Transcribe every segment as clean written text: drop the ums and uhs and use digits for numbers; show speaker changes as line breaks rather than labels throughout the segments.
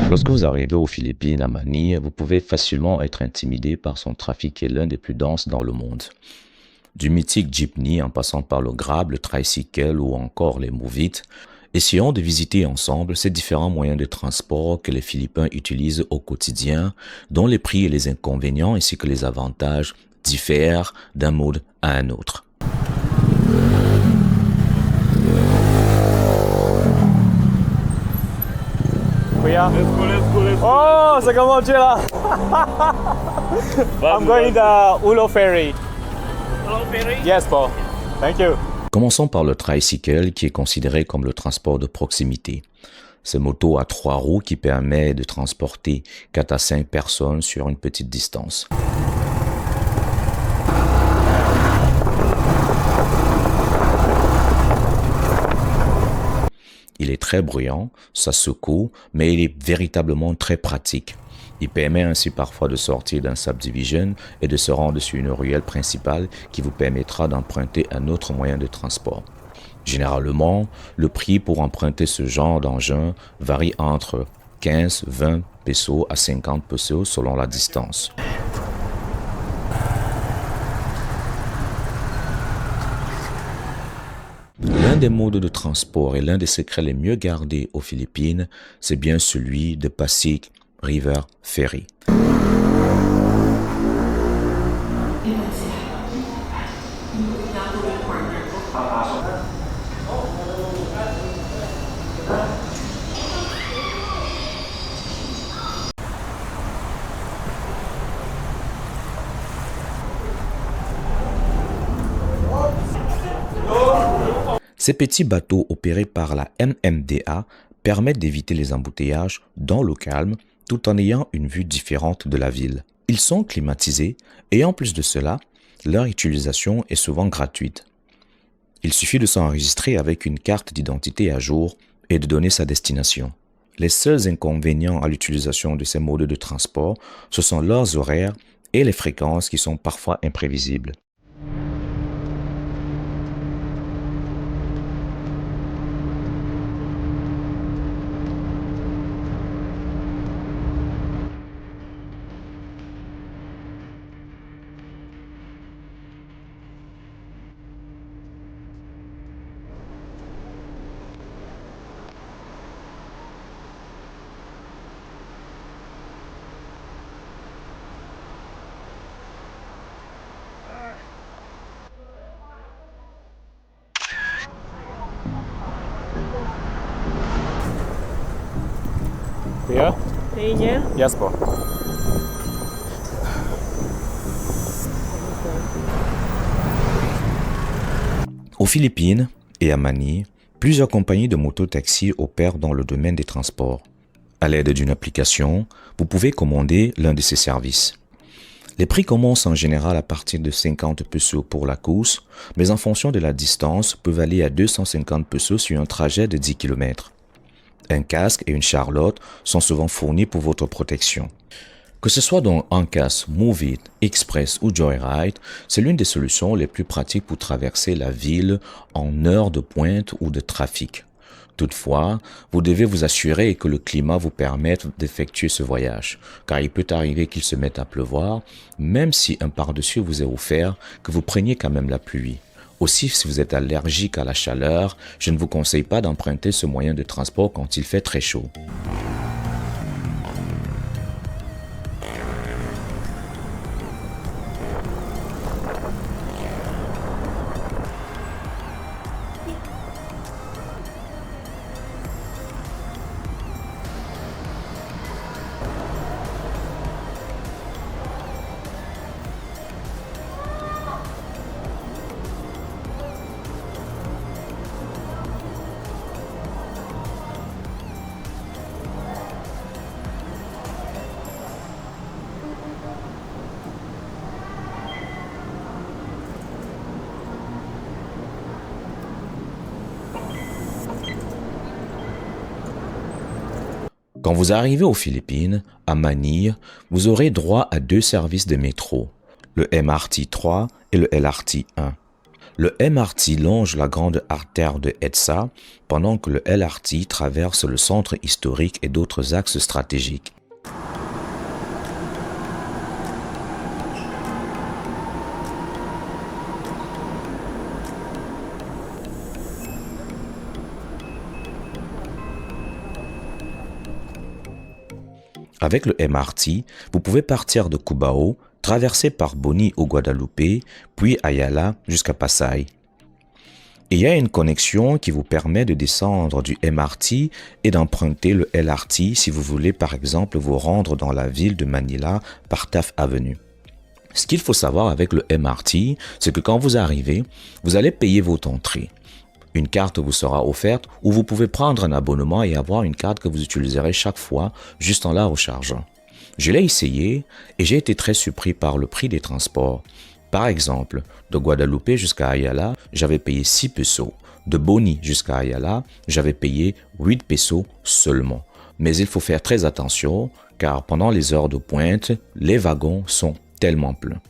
Lorsque vous arrivez aux Philippines, à Manille, vous pouvez facilement être intimidé par son trafic qui est l'un des plus denses dans le monde. Du mythique jeepney en passant par le Grab, le tricycle ou encore les Move-it, essayons de visiter ensemble ces différents moyens de transport que les Philippins utilisent au quotidien, dont les prix et les inconvénients ainsi que les avantages diffèrent d'un mode à un autre.
Kuya?
Let's go.
Oh, sa Cambodia là. I'm going to Ulo Ferry.
Hello, Perry.
Yes, po. Thank you.
Commençons par le tricycle qui est considéré comme le transport de proximité. C'est moto à 3 roues qui permet de transporter 4 à 5 personnes sur une petite distance. Il est très bruyant, ça secoue, mais il est véritablement très pratique. Il permet ainsi parfois de sortir d'un subdivision et de se rendre sur une ruelle principale qui vous permettra d'emprunter un autre moyen de transport. Généralement, le prix pour emprunter ce genre d'engin varie entre 15-20 pesos à 50 pesos selon la distance. L'un des modes de transport et l'un des secrets les mieux gardés aux Philippines, c'est bien celui de Pasig River Ferry. Ces petits bateaux opérés par la MMDA permettent d'éviter les embouteillages dans le calme tout en ayant une vue différente de la ville. Ils sont climatisés et en plus de cela, leur utilisation est souvent gratuite. Il suffit de s'enregistrer avec une carte d'identité à jour et de donner sa destination. Les seuls inconvénients à l'utilisation de ces modes de transport, ce sont leurs horaires et les fréquences qui sont parfois imprévisibles.
Kuya?
Kayaknya.
Yes, po.
Aux Philippines et à Manille, plusieurs compagnies de mototaxis opèrent dans le domaine des transports. À l'aide d'une application, vous pouvez commander l'un de ces services. Les prix commencent en général à partir de 50 pesos pour la course, mais en fonction de la distance, peuvent aller à 250 pesos sur un trajet de 10 km. Un casque et une charlotte sont souvent fournis pour votre protection. Que ce soit dans Angkas, Move-it, Express ou Joyride, c'est l'une des solutions les plus pratiques pour traverser la ville en heure de pointe ou de trafic. Toutefois, vous devez vous assurer que le climat vous permette d'effectuer ce voyage, car il peut arriver qu'il se mette à pleuvoir, même si un par-dessus vous est offert, que vous preniez quand même la pluie. Aussi, si vous êtes allergique à la chaleur, je ne vous conseille pas d'emprunter ce moyen de transport quand il fait très chaud. Quand vous arrivez aux Philippines, à Manille, vous aurez droit à 2 services de métro, le MRT 3 et le LRT 1. Le MRT longe la grande artère de Edsa pendant que le LRT traverse le centre historique et d'autres axes stratégiques. Avec le MRT, vous pouvez partir de Cubao, traverser par Boni au Guadeloupe, puis Ayala jusqu'à Pasay. Il y a une connexion qui vous permet de descendre du MRT et d'emprunter le LRT si vous voulez par exemple vous rendre dans la ville de Manila par Taft Avenue. Ce qu'il faut savoir avec le MRT, c'est que quand vous arrivez, vous allez payer votre entrée. Une carte vous sera offerte ou vous pouvez prendre un abonnement et avoir une carte que vous utiliserez chaque fois juste en la rechargeant. Je l'ai essayé et j'ai été très surpris par le prix des transports. Par exemple, de Guadeloupe jusqu'à Ayala, j'avais payé 6 pesos. De Boni jusqu'à Ayala, j'avais payé 8 pesos seulement. Mais il faut faire très attention car pendant les heures de pointe, les wagons sont tellement pleins.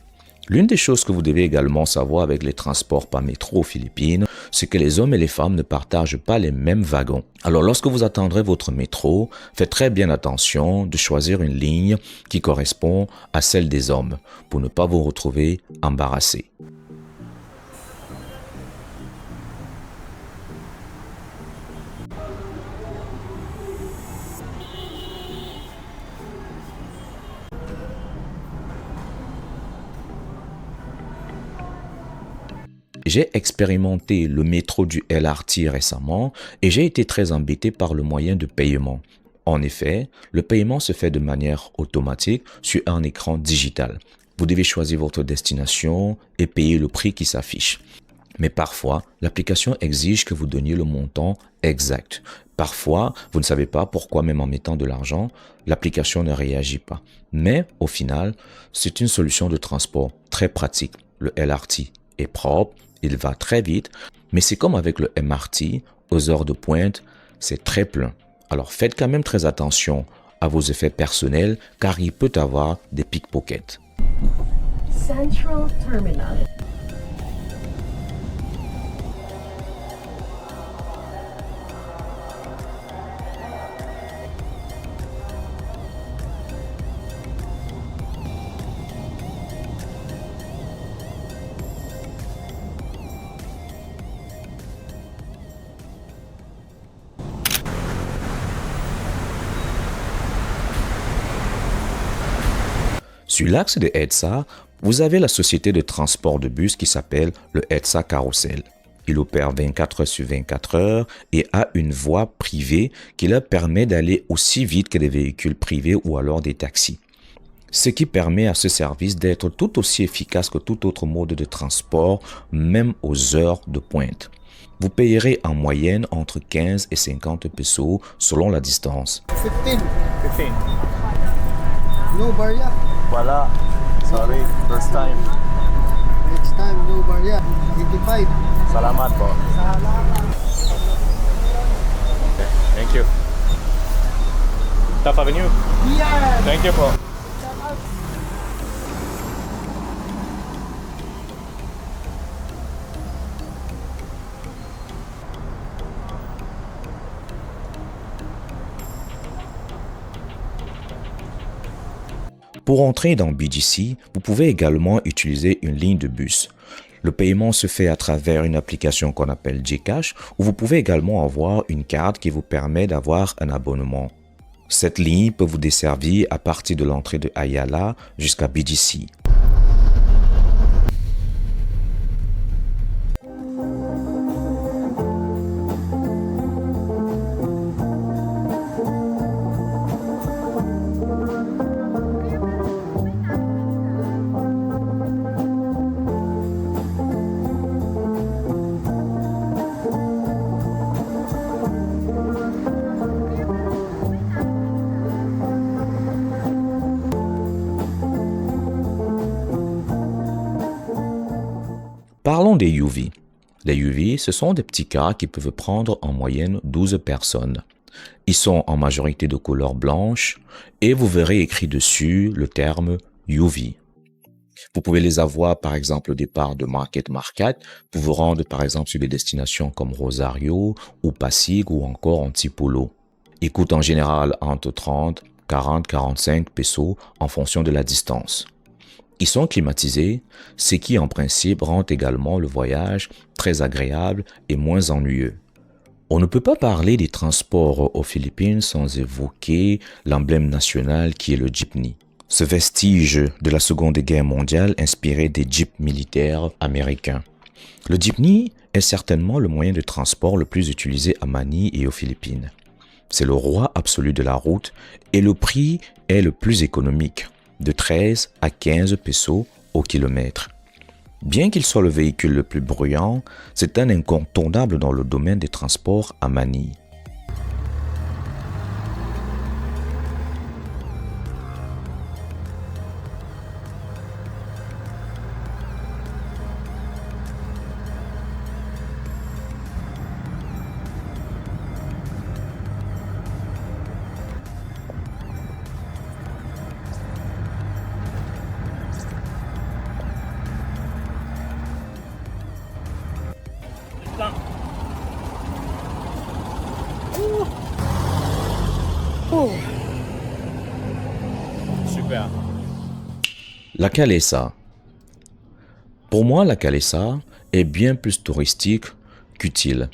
L'une des choses que vous devez également savoir avec les transports par métro aux Philippines, c'est que les hommes et les femmes ne partagent pas les mêmes wagons. Alors lorsque vous attendrez votre métro, faites très bien attention de choisir une ligne qui correspond à celle des hommes pour ne pas vous retrouver embarrassé. J'ai expérimenté le métro du LRT récemment et j'ai été très embêté par le moyen de paiement. En effet, le paiement se fait de manière automatique sur un écran digital. Vous devez choisir votre destination et payer le prix qui s'affiche. Mais parfois, l'application exige que vous donniez le montant exact. Parfois, vous ne savez pas pourquoi même en mettant de l'argent, l'application ne réagit pas. Mais au final, c'est une solution de transport très pratique. Le LRT est propre. Il va très vite, mais c'est comme avec le MRT, aux heures de pointe, c'est très plein. Alors faites quand même très attention à vos effets personnels car il peut avoir des pickpockets.
Central Terminal.
Sur l'axe de EDSA, vous avez la société de transport de bus qui s'appelle le EDSA Carousel. Il opère 24 heures sur 24 heures et a une voie privée qui leur permet d'aller aussi vite que des véhicules privés ou alors des taxis. Ce qui permet à ce service d'être tout aussi efficace que tout autre mode de transport, même aux heures de pointe. Vous payerez en moyenne entre 15 et 50 pesos selon la distance.
15.
15.
No barya.
Voilà. Sorry, first time.
Next time, no barya. 85.
Salamat po. Thank you. Taft Avenue.
Yeah.
Thank you po.
Pour entrer dans BGC, vous pouvez également utiliser une ligne de bus. Le paiement se fait à travers une application qu'on appelle Gcash ou vous pouvez également avoir une carte qui vous permet d'avoir un abonnement. Cette ligne peut vous desservir à partir de l'entrée de Ayala jusqu'à BGC. Parlons des UV. Les UV, ce sont des petits cars qui peuvent prendre en moyenne 12 personnes. Ils sont en majorité de couleur blanche et vous verrez écrit dessus le terme UV. Vous pouvez les avoir par exemple au départ de Market pour vous rendre par exemple sur des destinations comme Rosario ou Pasig ou encore Antipolo. Ils coûtent en général entre 30, 40, 45 pesos en fonction de la distance. Ils sont climatisés, ce qui en principe rend également le voyage très agréable et moins ennuyeux. On ne peut pas parler des transports aux Philippines sans évoquer l'emblème national qui est le jeepney. Ce vestige de la Seconde Guerre mondiale inspiré des jeeps militaires américains. Le jeepney est certainement le moyen de transport le plus utilisé à Manille et aux Philippines. C'est le roi absolu de la route et le prix est le plus économique, de 13 à 15 pesos au kilomètre. Bien qu'il soit le véhicule le plus bruyant, c'est un incontournable dans le domaine des transports à Manille.
Super.
La Calesa. Pour moi, la Calesa est bien plus touristique qu'utile.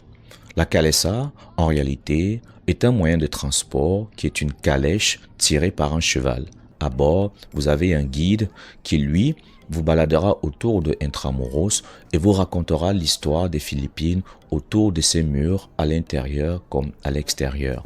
La Calesa, en réalité, est un moyen de transport qui est une calèche tirée par un cheval. À bord, vous avez un guide qui, lui, vous baladera autour de Intramuros et vous racontera l'histoire des Philippines autour de ses murs, à l'intérieur comme à l'extérieur.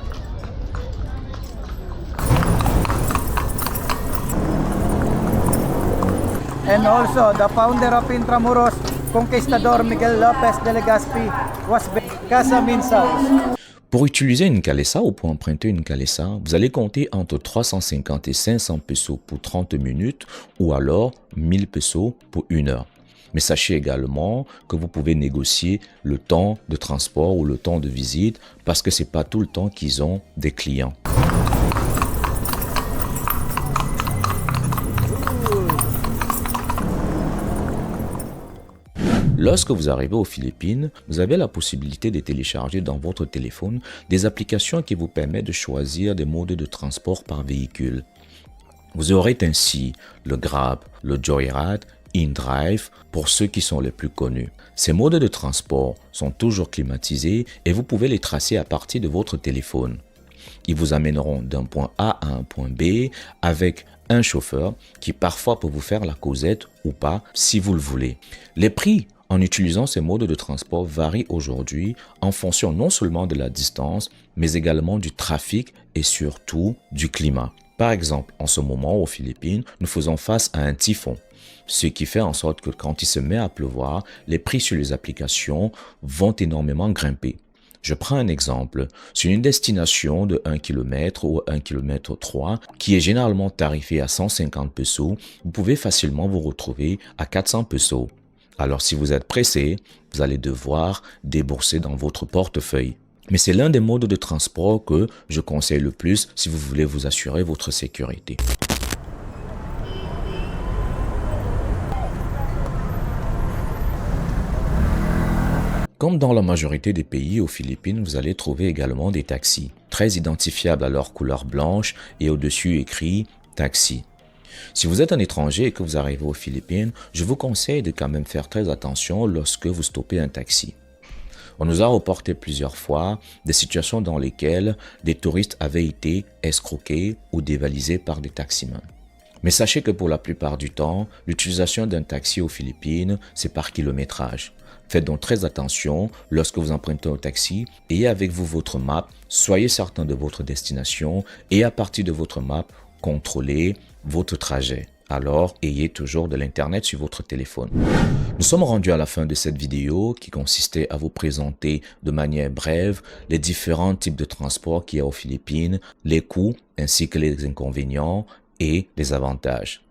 And also, the founder of Intramuros, Conquistador Miguel Lopez de Legazpi, was Casa Minsaus.
Pour utiliser une Calesa ou pour emprunter une Calesa, vous allez compter entre 350 et 500 pesos pour 30 minutes ou alors 1000 pesos pour 1 heure. Mais sachez également que vous pouvez négocier le temps de transport ou le temps de visite parce que c'est pas tout le temps qu'ils ont des clients. Lorsque vous arrivez aux Philippines, vous avez la possibilité de télécharger dans votre téléphone des applications qui vous permettent de choisir des modes de transport par véhicule. Vous aurez ainsi le Grab, le Joyride, InDrive pour ceux qui sont les plus connus. Ces modes de transport sont toujours climatisés et vous pouvez les tracer à partir de votre téléphone. Ils vous amèneront d'un point A à un point B avec un chauffeur qui parfois peut vous faire la causette ou pas si vous le voulez. Les prix en utilisant ces modes de transport varient aujourd'hui en fonction non seulement de la distance, mais également du trafic et surtout du climat. Par exemple, en ce moment aux Philippines, nous faisons face à un typhon, ce qui fait en sorte que quand il se met à pleuvoir, les prix sur les applications vont énormément grimper. Je prends un exemple, sur une destination de 1 km ou 1 km 3 qui est généralement tarifée à 150 pesos, vous pouvez facilement vous retrouver à 400 pesos. Alors si vous êtes pressé, vous allez devoir débourser dans votre portefeuille. Mais c'est l'un des modes de transport que je conseille le plus si vous voulez vous assurer votre sécurité. Comme dans la majorité des pays aux Philippines, vous allez trouver également des taxis, très identifiables à leur couleur blanche et au-dessus écrit « taxi ». Si vous êtes un étranger et que vous arrivez aux Philippines, je vous conseille de quand même faire très attention lorsque vous stoppez un taxi. On nous a reporté plusieurs fois des situations dans lesquelles des touristes avaient été escroqués ou dévalisés par des taximans. Mais sachez que pour la plupart du temps, l'utilisation d'un taxi aux Philippines, c'est par kilométrage. Faites donc très attention lorsque vous empruntez un taxi, ayez avec vous votre map, soyez certain de votre destination et à partir de votre map, contrôlez votre trajet. Alors, ayez toujours de l'internet sur votre téléphone. Nous sommes rendus à la fin de cette vidéo qui consistait à vous présenter de manière brève les différents types de transports qu'il y a aux Philippines, les coûts ainsi que les inconvénients et les avantages.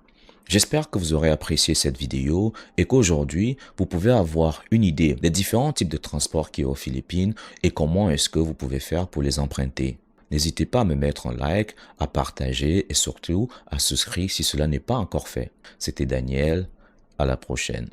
J'espère que vous aurez apprécié cette vidéo et qu'aujourd'hui, vous pouvez avoir une idée des différents types de transports qu'il y a aux Philippines et comment est-ce que vous pouvez faire pour les emprunter. N'hésitez pas à me mettre un like, à partager et surtout à souscrire si cela n'est pas encore fait. C'était Daniel. À la prochaine.